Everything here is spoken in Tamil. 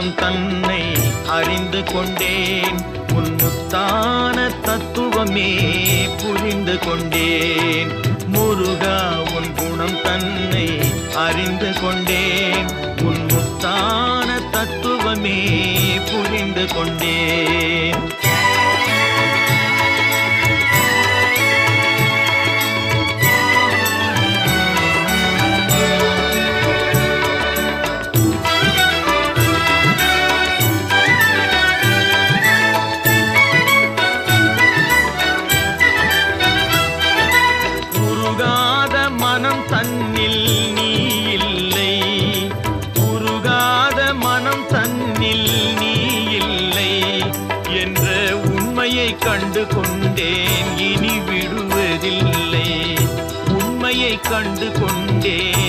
குணம் தன்னை அறிந்து கொண்டேன். உன் முத்தான தத்துவமே புரிந்து கொண்டேன். முருகா உன் குணம் தன்னை அறிந்து கொண்டேன். உன் முத்தான தத்துவமே புரிந்து கொண்டேன். மனம் தன்னில் நீ இல்லை, உருகாத மனம் தன்னில் நீ இல்லை என்ற உண்மையை கண்டு கொண்டேன். இனி விடுவதில்லை, உண்மையை கண்டு கொண்டேன்.